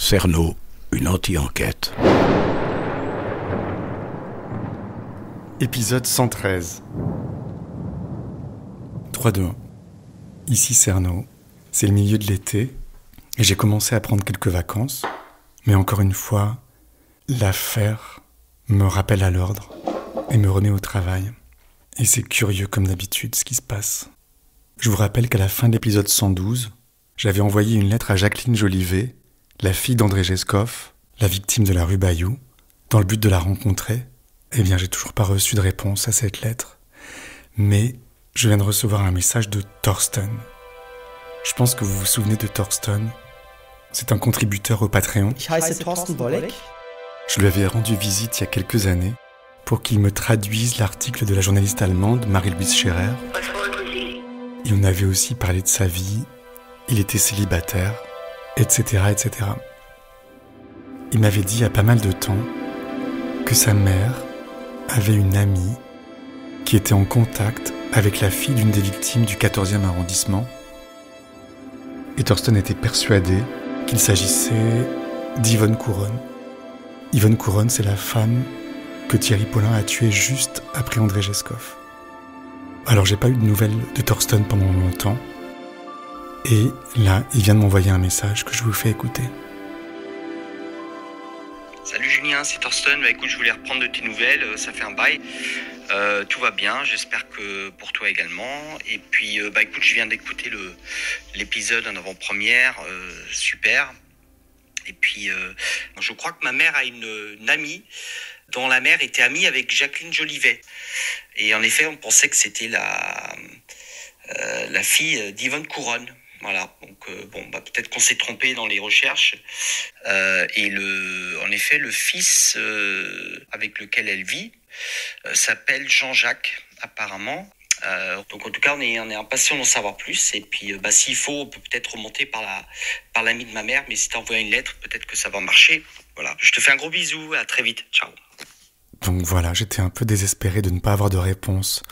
Cerno, une anti-enquête. Épisode 113. 3-2-1. Ici Cerno. C'est le milieu de l'été et j'ai commencé à prendre quelques vacances. Mais encore une fois, l'affaire me rappelle à l'ordre et me remet au travail. Et c'est curieux comme d'habitude ce qui se passe. Je vous rappelle qu'à la fin de l'épisode 112, j'avais envoyé une lettre à Jacqueline Jolivet, la fille d'André Gescoff, la victime de la rue Bayou, dans le but de la rencontrer. Eh bien, j'ai toujours pas reçu de réponse à cette lettre. Mais je viens de recevoir un message de Thorsten. Je pense que vous vous souvenez de Thorsten. C'est un contributeur au Patreon. Ich heiße Thorsten Bolek. Je lui avais rendu visite il y a quelques années pour qu'il me traduise l'article de la journaliste allemande Marie-Louise Scherer. Et on avait aussi parlé de sa vie, il était célibataire, etc., etc. Il m'avait dit il y a pas mal de temps que sa mère avait une amie qui était en contact avec la fille d'une des victimes du 14e arrondissement. Et Thorsten était persuadé qu'il s'agissait d'Yvonne Couronne. Yvonne Couronne, c'est la femme que Thierry Paulin a tuée juste après André Gescoff. Alors j'ai pas eu de nouvelles de Thorsten pendant longtemps. Et là, il vient de m'envoyer un message que je vous fais écouter. Salut Julien, c'est Thorsten. Écoute, je voulais reprendre de tes nouvelles, ça fait un bail. Tout va bien, j'espère que pour toi également. Et puis, écoute, je viens d'écouter l'épisode en avant-première, super. Et puis, je crois que ma mère a une amie dont la mère était amie avec Jacqueline Jolivet. Et en effet, on pensait que c'était la fille d'Yvonne Couronne. Voilà, donc peut-être qu'on s'est trompé dans les recherches. Et en effet, le fils avec lequel elle vit s'appelle Jean-Jacques, apparemment. Donc en tout cas, on est impatient d'en savoir plus. Et puis, s'il faut, on peut peut-être remonter par l'ami de ma mère. Mais si tu envoies une lettre, peut-être que ça va marcher. Voilà, je te fais un gros bisou. À très vite. Ciao. Donc voilà, j'étais un peu désespéré de ne pas avoir de réponse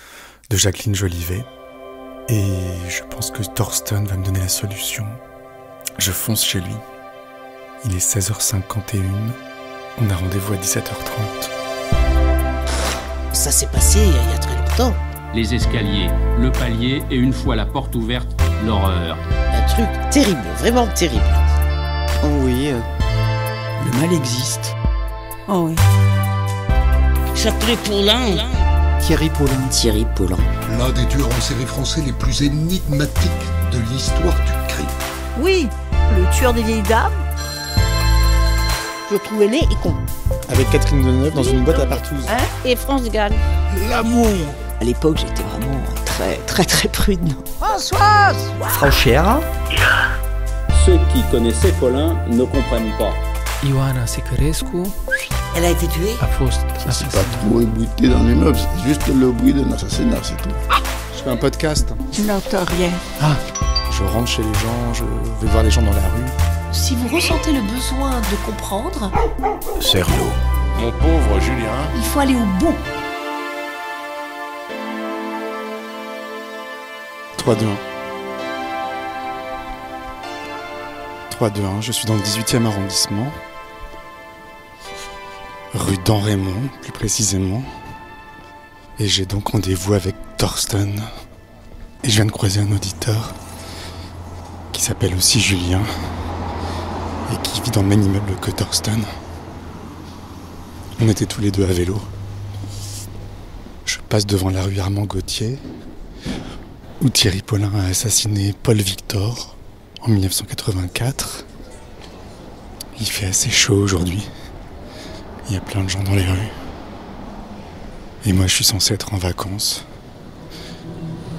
de Jacqueline Jolivet. Et je pense que Thorsten va me donner la solution. Je fonce chez lui. Il est 16h51. On a rendez-vous à 17h30. Ça s'est passé il y a très longtemps. Les escaliers, le palier et une fois la porte ouverte, l'horreur. Un truc terrible, vraiment terrible. Oh oui, le mal existe. Oh oui. Châtelet Paulin. Thierry Paulin. Thierry Paulin. L'un des tueurs en série français les plus énigmatiques de l'histoire du crime. Oui, le tueur des vieilles dames. Je le trouvais laid et con. Avec Catherine Deneuve dans une boîte à partouze. Hein? Et France Gall. L'amour. À l'époque, j'étais vraiment très prudent. Françoise. Franchère. Ceux qui connaissaient Paulin ne comprennent pas. Ioana Securescu Elle a été tuée. a fost C'est pas trop ébruité dans l'immeuble, c'est juste le bruit d'un assassinat, c'est tout. Je fais un podcast. Je n'entends rien. Je rentre chez les gens, je vais voir les gens dans la rue. Si vous ressentez le besoin de comprendre, Cerno. Mon pauvre Julien. il faut aller au bout. 3-2-1. 3-2-1, je suis dans le 18e arrondissement. Rue d'En-Raymond, plus précisément. Et j'ai donc rendez-vous avec Thorsten. Et je viens de croiser un auditeur qui s'appelle aussi Julien et qui vit dans le même immeuble que Thorsten. On était tous les deux à vélo. Je passe devant la rue Armand Gauthier où Thierry Paulin a assassiné Paul Victor en 1984. Il fait assez chaud aujourd'hui. Il y a plein de gens dans les rues. Et moi, je suis censé être en vacances.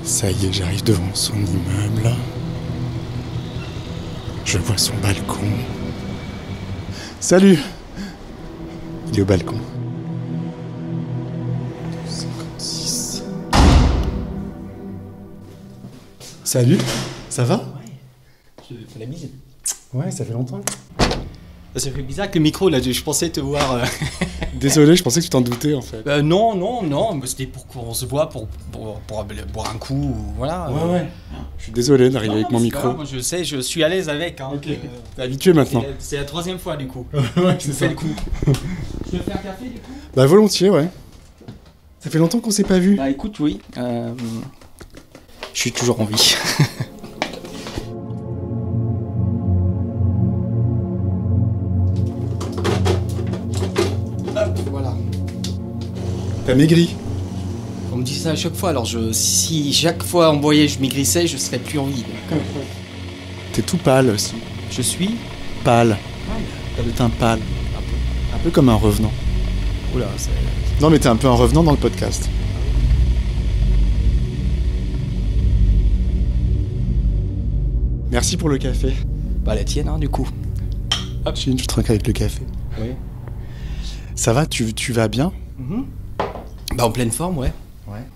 Ça y est, j'arrive devant son immeuble. Je vois son balcon. Salut! Il est au balcon. 56. Salut, ça va? Je fais la bise. Ouais, ça fait longtemps. Ça fait bizarre que le micro, là, je pensais te voir... Désolé, je pensais que tu t'en doutais, en fait. Non, mais c'était pour qu'on se voit, pour boire un coup, ou voilà. Ouais. Je suis désolé d'arriver avec mon micro. Moi, je sais, je suis à l'aise avec. Hein, okay. T'es habitué maintenant. C'est la 3e fois, du coup. Ouais, je me fais le coup. Je peux faire un café, du coup? Bah, volontiers, ouais. Ça fait longtemps qu'on s'est pas vu. Bah, écoute, oui. Je suis toujours en vie. Voilà. T'as maigri. On me dit ça à chaque fois, alors si chaque fois on me voyait je maigrissais, je serais plus en vie. T'es tout pâle aussi. Je suis pâle. T'as le teint pâle. Un peu comme un revenant. Oula, c'est... Non mais t'es un peu un revenant dans le podcast. Merci pour le café. Bah la tienne, hein, du coup. Hop, je trinque avec le café. Oui. Ça va, tu vas bien? Bah en pleine forme, ouais.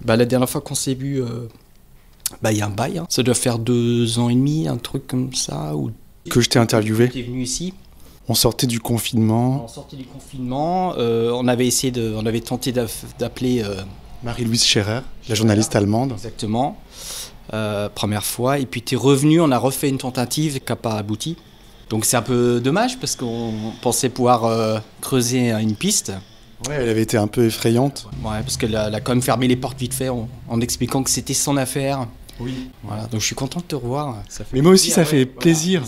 Bah la dernière fois qu'on s'est vu, il y a un bail. Hein. Ça doit faire 2 ans et demi, un truc comme ça. Ou... Que je t'ai interviewé. Tu es venu ici. On sortait du confinement. On avait tenté d'appeler... Marie-Louise Scherer, la journaliste allemande. Exactement. Première fois. Et puis tu es revenu, on a refait une tentative qui n'a pas abouti. Donc c'est un peu dommage parce qu'on pensait pouvoir creuser une piste. Ouais, elle avait été un peu effrayante. Ouais, parce qu'elle a quand même fermé les portes vite fait en expliquant que c'était son affaire. Oui. Voilà, donc je suis content de te revoir. Ça fait mais moi aussi, ça fait plaisir.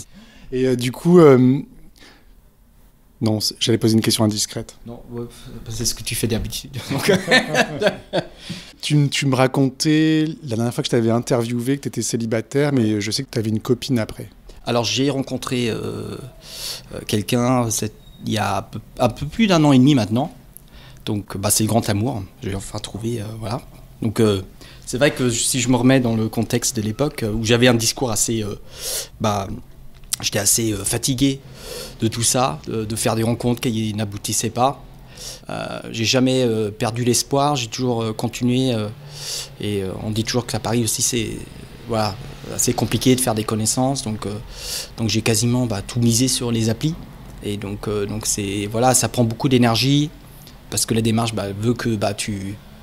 Et du coup... Non, j'allais poser une question indiscrète. Non, c'est ce que tu fais d'habitude. Tu me racontais, la dernière fois que je t'avais interviewé, que tu étais célibataire, mais je sais que tu avais une copine après. Alors j'ai rencontré quelqu'un il y a un peu plus d'1 an et demi maintenant. Donc c'est le grand amour, j'ai enfin trouvé, voilà. Donc c'est vrai que si je me remets dans le contexte de l'époque où j'avais un discours assez... j'étais assez fatigué de tout ça, de faire des rencontres qui n'aboutissaient pas. J'ai jamais perdu l'espoir, j'ai toujours continué. Et on dit toujours qu'à Paris aussi, c'est assez compliqué de faire des connaissanses. Donc j'ai quasiment tout misé sur les applis. Et donc ça prend beaucoup d'énergie parce que la démarche veut que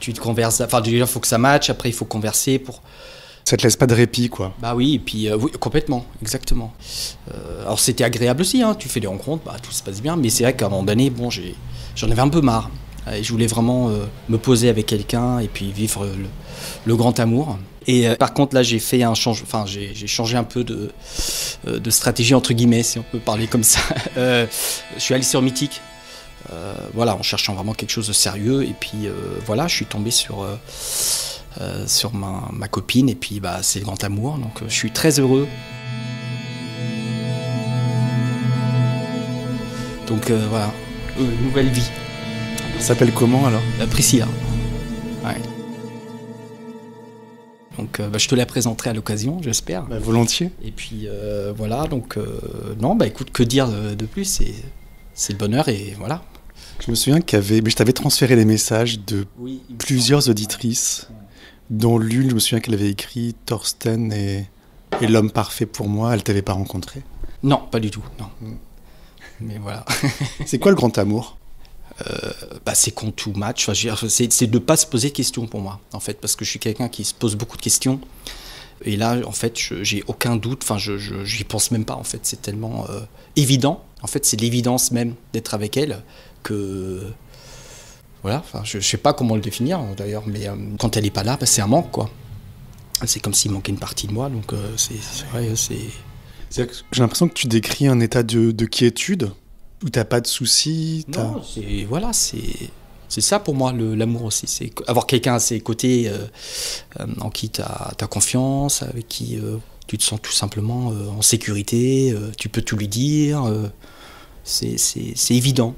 tu te converses. Enfin, déjà, il faut que ça matche. Après, il faut converser pour... Ça te laisse pas de répit, quoi. Bah oui, et puis oui, complètement, exactement. Alors c'était agréable aussi, hein, tu fais des rencontres, tout se passe bien, mais c'est vrai qu'à un moment donné, j'en avais un peu marre. Et je voulais vraiment me poser avec quelqu'un et puis vivre le grand amour. Et par contre là, j'ai fait j'ai changé un peu de stratégie entre guillemets, si on peut parler comme ça. Je suis allé sur Mythique, en cherchant vraiment quelque chose de sérieux. Et puis je suis tombé sur ma copine et puis c'est le grand amour, donc je suis très heureux. Donc nouvelle vie. Ça s'appelle comment alors? Priscilla. Ouais. Donc je te la présenterai à l'occasion, j'espère. Volontiers. Et puis écoute, que dire de plus, c'est le bonheur et voilà. Je me souviens je t'avais transféré les messages de plusieurs auditrices. Dont l'une, je me souviens qu'elle avait écrit Thorsten et l'homme parfait pour moi. Elle t'avait pas rencontré? Non, pas du tout, non. Mais voilà. C'est quoi le grand amour? C'est qu'on tout match. C'est de ne pas se poser de questions pour moi, en fait, parce que je suis quelqu'un qui se pose beaucoup de questions. Et là, en fait, j'ai aucun doute. Enfin, j'y pense même pas. En fait, c'est tellement évident. En fait, c'est l'évidence même d'être avec elle que. Voilà, je sais pas comment le définir d'ailleurs, mais quand elle est pas là, c'est un manque, quoi. C'est comme s'il manquait une partie de moi, donc j'ai l'impression que tu décris un état de quiétude, où t'as pas de soucis. Non, c'est ça pour moi, l'amour aussi. C'est avoir quelqu'un à ses côtés en qui t'as confiance, avec qui tu te sens tout simplement en sécurité, tu peux tout lui dire, c'est évident.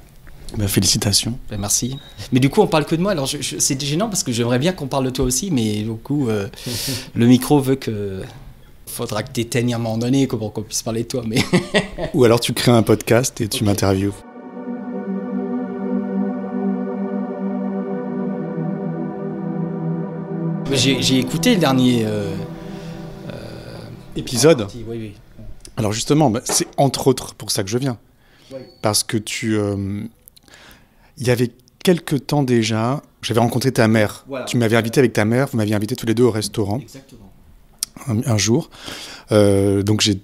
Félicitations. Merci. Mais du coup, on parle que de moi. Alors, c'est gênant parce que j'aimerais bien qu'on parle de toi aussi, mais du coup, le micro veut que... Faudra que t'éteignes à un moment donné pour qu'on puisse parler de toi. Mais... Ou alors tu crées un podcast et tu m'interviewes. J'ai écouté le dernier... épisode. Oui. Alors justement, c'est entre autres pour ça que je viens. parce que il y avait quelque temps déjà, j'avais rencontré ta mère. Voilà. Tu m'avais invité avec ta mère, vous m'aviez invité tous les deux au restaurant. Exactement. Un jour. Donc j'ai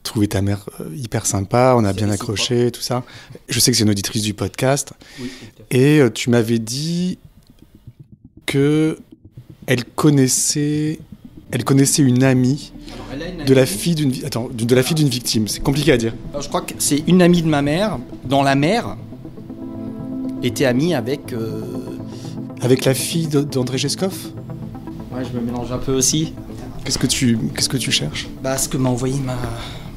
trouvé ta mère hyper sympa, on a bien accroché, tout ça. Je sais que c'est une auditrice du podcast. Oui, et tu m'avais dit que elle connaissait une amie de la fille d'une victime. C'est compliqué à dire. Alors, je crois que c'est une amie de ma mère, dont la mère était amie avec... Avec la fille d'André Geskov ? Ouais, je me mélange un peu aussi. Qu'est-ce que tu cherches ? Ce que m'a envoyé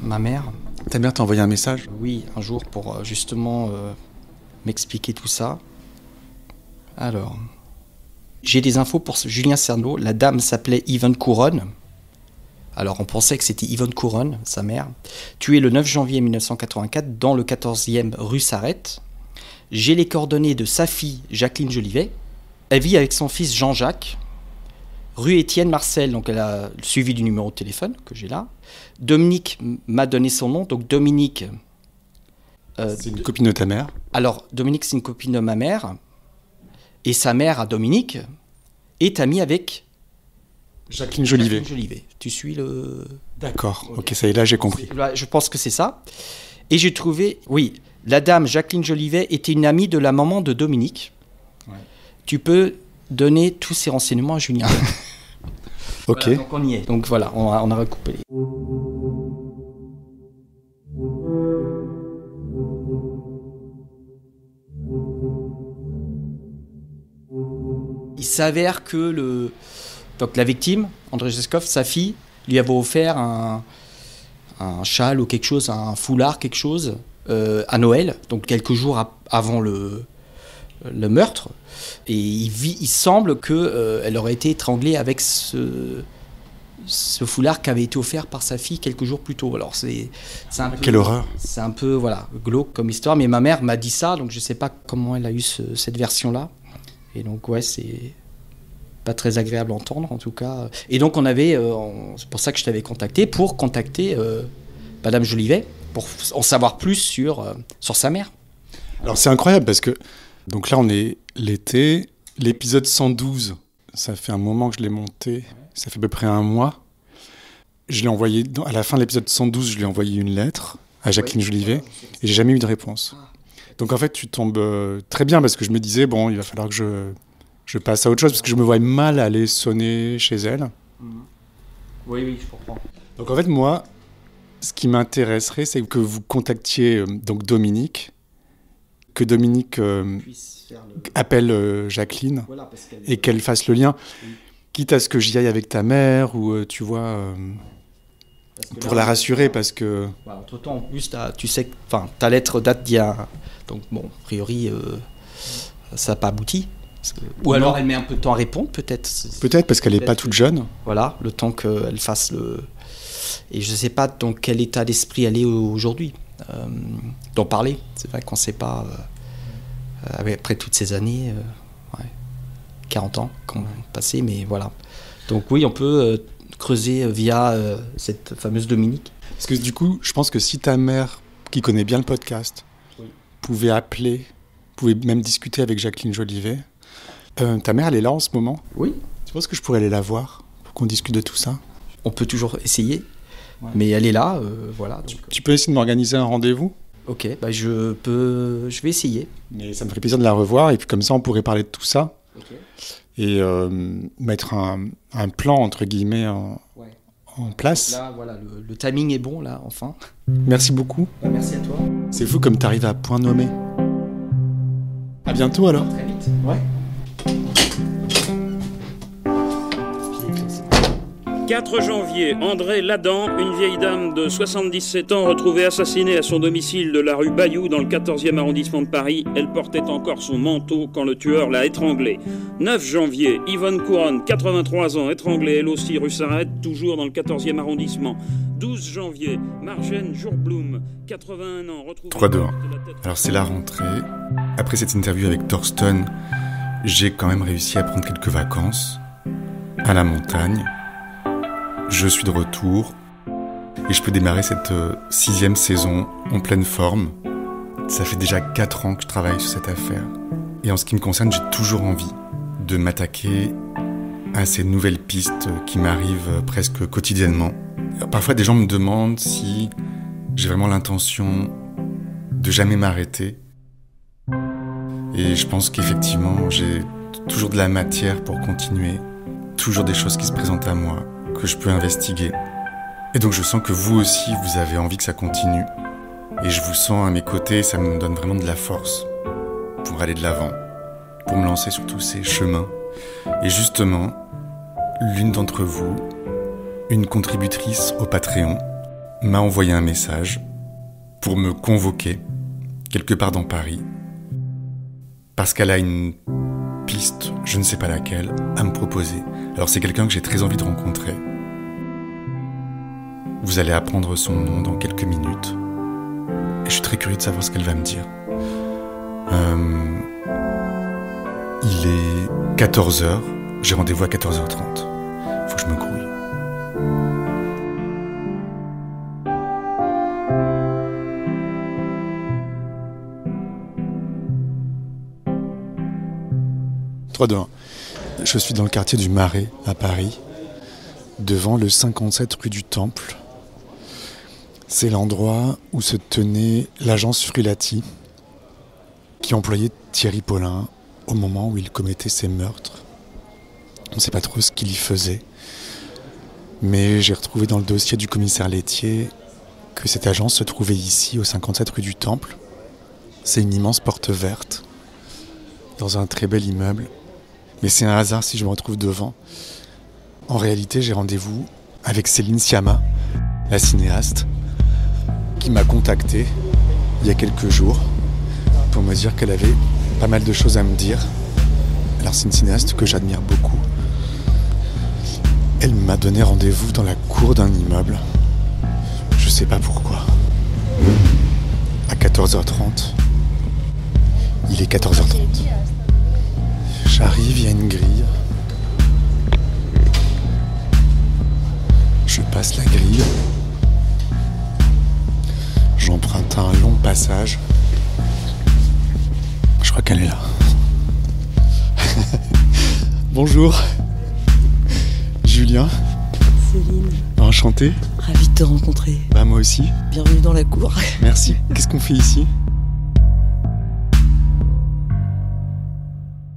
ma mère. Ta mère t'a envoyé un message ? Oui, un jour pour justement m'expliquer tout ça. Alors, j'ai des infos pour Julien Cernot. La dame s'appelait Yvonne Couronne. Alors, on pensait que c'était Yvonne Couronne, sa mère. Tuée le 9 janvier 1984 dans le 14e rue Sarrette. J'ai les coordonnées de sa fille, Jacqueline Jolivet. Elle vit avec son fils Jean-Jacques. Rue Étienne Marcel, donc elle a le suivi du numéro de téléphone que j'ai là. Dominique m'a donné son nom, donc Dominique... c'est une copine de ta mère ? Alors, Dominique, c'est une copine de ma mère. Et sa mère, à Dominique, est amie avec... Jacqueline Jolivet. Jacqueline Jolivet. Tu suis le... D'accord, ok, ça y est, là j'ai compris. Je pense que c'est ça. Et j'ai trouvé... Oui, la dame Jacqueline Jolivet était une amie de la maman de Dominique. Ouais. Tu peux donner tous ces renseignements à Julien. Ok. Voilà, donc on y est. Donc voilà, on a recoupé. Il s'avère que donc la victime, André Geskov, sa fille, lui avait offert un châle ou quelque chose, un foulard, quelque chose, à Noël, donc quelques jours avant le meurtre. Et il semble qu'elle aurait été étranglée avec ce foulard qui avait été offert par sa fille quelques jours plus tôt. Alors c'est un peu... Quelle horreur. C'est un peu glauque comme histoire, mais ma mère m'a dit ça, donc je ne sais pas comment elle a eu cette version-là. Et donc ouais, c'est pas très agréable à entendre en tout cas. Et donc on avait, c'est pour ça que je t'avais contacté, pour contacter Madame Jolivet, pour en savoir plus sur sa mère. Alors c'est incroyable parce que, donc là on est l'été, l'épisode 112, ça fait un moment que je l'ai monté, ça fait à peu près un mois. Je l'ai envoyé, à la fin de l'épisode 112, je lui ai envoyé une lettre à Jacqueline Jolivet et j'ai jamais eu de réponse. Donc en fait tu tombes très bien parce que je me disais, bon, il va falloir que je passe à autre chose parce que je me voyais mal aller sonner chez elle. Oui, je comprends. Donc en fait moi, ce qui m'intéresserait, c'est que vous contactiez donc Dominique, que Dominique appelle Jacqueline et qu'elle fasse le lien, quitte à ce que j'y aille avec ta mère ou tu vois, pour la rassurer parce que... Entre-temps, en plus, tu sais que ta lettre date d'il y a... Donc bon, a priori, ça n'a pas abouti. Ou alors elle met un peu de temps à répondre, peut-être. Peut-être parce qu'elle n'est pas toute jeune. Voilà, le temps qu'elle fasse le... Et je ne sais pas dans quel état d'esprit elle est aujourd'hui. D'en parler. C'est vrai qu'on ne sait pas, après toutes ces années, 40 ans qu'on passé, mais voilà. Donc oui, on peut creuser via cette fameuse Dominique. Parce que du coup, je pense que si ta mère, qui connaît bien le podcast, pouvait appeler, pouvait même discuter avec Jacqueline Jolivet, ta mère, elle est là en ce moment ? Oui. Tu penses que je pourrais aller la voir pour qu'on discute de tout ça ? On peut toujours essayer. Mais elle est là, voilà. Donc... Tu peux essayer de m'organiser un rendez-vous ? Ok, je vais essayer. Mais ça me ferait plaisir de la revoir, et puis comme ça, on pourrait parler de tout ça. Okay. Et mettre un plan, entre guillemets, en place. Là, voilà, le timing est bon, là, enfin. Merci beaucoup. Merci à toi. C'est fou comme tu arrives à point nommé. À bientôt, alors. Très vite. Ouais. 4 janvier, André Ladan, une vieille dame de 77 ans retrouvée assassinée à son domicile de la rue Bayou dans le 14e arrondissement de Paris. Elle portait encore son manteau quand le tueur l'a étranglée. 9 janvier, Yvonne Couronne, 83 ans, étranglée elle aussi rue Sarrette, toujours dans le 14e arrondissement. 12 janvier, Marjane Jourbloum, 81 ans, retrouvée... 3-2-1. Alors c'est la rentrée. Après cette interview avec Thorsten, j'ai quand même réussi à prendre quelques vacances à la montagne. Je suis de retour et je peux démarrer cette 6e saison en pleine forme Ça fait déjà 4 ans que je travaille sur cette affaire. Et en ce qui me concerne, j'ai toujours envie de m'attaquer à ces nouvelles pistes qui m'arrivent presque quotidiennement. Parfois, des gens me demandent si j'ai vraiment l'intention de jamais m'arrêter. Et je pense qu'effectivement, j'ai toujours de la matière pour continuer. Toujours des choses qui se présentent à moi, que je peux investiguer. Et donc je sens que vous aussi, vous avez envie que ça continue. Et je vous sens à mes côtés, ça me donne vraiment de la force pour aller de l'avant, pour me lancer sur tous ces chemins. Et justement, l'une d'entre vous, une contributrice au Patreon, m'a envoyé un message pour me convoquer quelque part dans Paris, parce qu'elle a une piste, je ne sais pas laquelle, à me proposer. Alors c'est quelqu'un que j'ai très envie de rencontrer. Vous allez apprendre son nom dans quelques minutes. Et je suis très curieux de savoir ce qu'elle va me dire. Il est 14h, j'ai rendez-vous à 14h30. Faut que je me grouille. Je suis dans le quartier du Marais, à Paris, devant le 57 rue du Temple. C'est l'endroit où se tenait l'agence Frulati, qui employait Thierry Paulin au moment où il commettait ses meurtres. On ne sait pas trop ce qu'il y faisait, mais j'ai retrouvé dans le dossier du commissaire laitier que cette agence se trouvait ici, au 57 rue du Temple. C'est une immense porte verte, dans un très bel immeuble. Mais c'est un hasard si je me retrouve devant. En réalité, j'ai rendez-vous avec Céline Sciamma, la cinéaste, qui m'a contacté il y a quelques jours pour me dire qu'elle avait pas mal de choses à me dire. Alors c'est une cinéaste que j'admire beaucoup. Elle m'a donné rendez-vous dans la cour d'un immeuble. Je sais pas pourquoi. À 14h30. Il est 14h30. J'arrive, il y a une grille. Je passe la grille. J'emprunte un long passage. Je crois qu'elle est là. Bonjour. Julien. Céline. Enchanté. Ravi de te rencontrer. Bah moi aussi. Bienvenue dans la cour. Merci. Qu'est-ce qu'on fait ici ?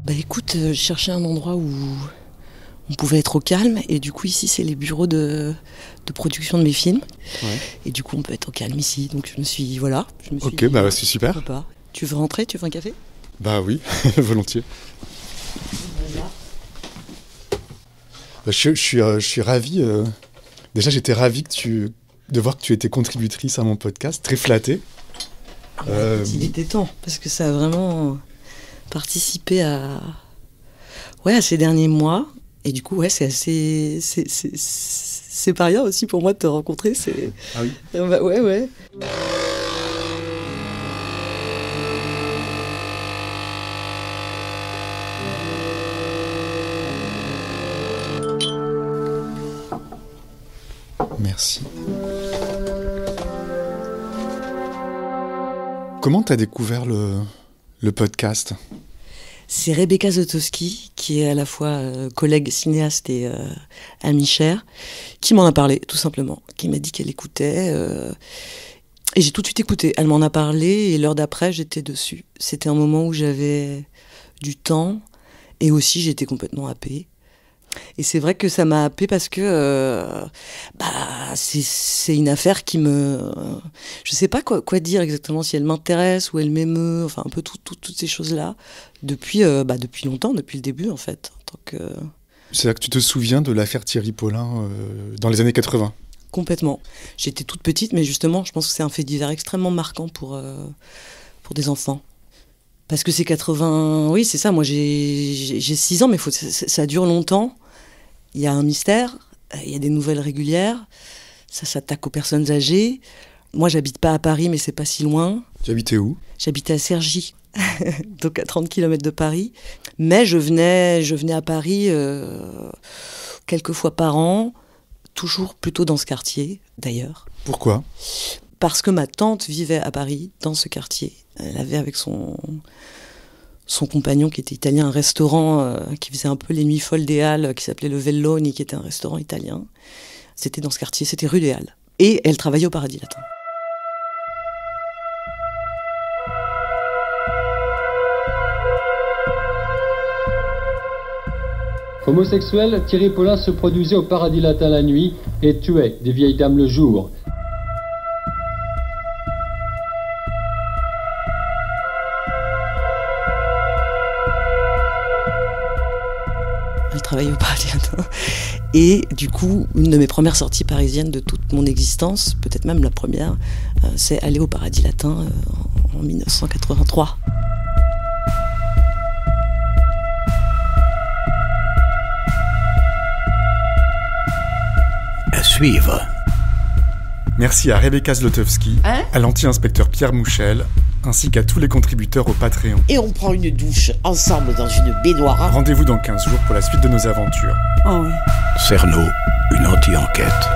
Bah écoute, je cherchais un endroit où on pouvait être au calme, et du coup ici c'est les bureaux de production de mes films. Ouais. Et du coup on peut être au calme ici, donc je me suis dit, Ok, bah c'est super. Pas. Tu veux rentrer ? Tu veux un café ? Bah oui, volontiers. Bah, je suis ravi. Déjà j'étais ravi de voir que tu étais contributrice à mon podcast, très flatté. Il était temps, parce que ça a vraiment participé à ces derniers mois, et du coup c'est assez c'est pas rien aussi pour moi de te rencontrer. Ah oui. Ouais. Merci. Comment t'as découvert le podcast ? C'est Rebecca Zotowski, qui est à la fois collègue cinéaste et amie chère, qui m'en a parlé, tout simplement. Qui m'a dit qu'elle écoutait. Et j'ai tout de suite écouté. Elle m'en a parlé, et l'heure d'après, j'étais dessus. C'était un moment où j'avais du temps, et aussi j'étais complètement happée. Et c'est vrai que ça m'a happée parce que c'est une affaire qui me... Je sais pas quoi dire exactement, si elle m'intéresse ou elle m'émeut, enfin un peu toutes ces choses-là, depuis longtemps, depuis le début en fait. En tant que... C'est là que tu te souviens de l'affaire Thierry Paulin dans les années 80 ? Complètement. J'étais toute petite, mais justement, je pense que c'est un fait divers extrêmement marquant pour des enfants. Parce que c'est 80... Oui, c'est ça, moi j'ai 6 ans, mais ça dure longtemps. Il y a un mystère, il y a des nouvelles régulières, ça s'attaque aux personnes âgées. Moi, j'habite pas à Paris, mais c'est pas si loin. Tu habitais où ? J'habitais à Cergy, donc à 30 km de Paris. Mais je venais à Paris quelques fois par an, toujours plutôt dans ce quartier, d'ailleurs. Pourquoi ? parce que ma tante vivait à Paris, dans ce quartier. Elle avait avec son compagnon qui était italien un restaurant qui faisait un peu les nuits folles des Halles, qui s'appelait le Velloni, qui était un restaurant italien. C'était dans ce quartier, c'était rue des Halles. Et elle travaillait au Paradis Latin. Homosexuel, Thierry Paulin se produisait au Paradis Latin la nuit et tuait des vieilles dames le jour. Elle travaillait au Paradis Latin. Et du coup, une de mes premières sorties parisiennes de toute mon existence, peut-être même la première, c'est aller au Paradis Latin en 1983. À suivre. Merci à Rebecca Zlotowski, à l'anti-inspecteur Pierre Mouchel, ainsi qu'à tous les contributeurs au Patreon. Et on prend une douche ensemble dans une baignoire. Rendez-vous dans 15 jours pour la suite de nos aventures. Oh oui. Cerno, une anti-enquête.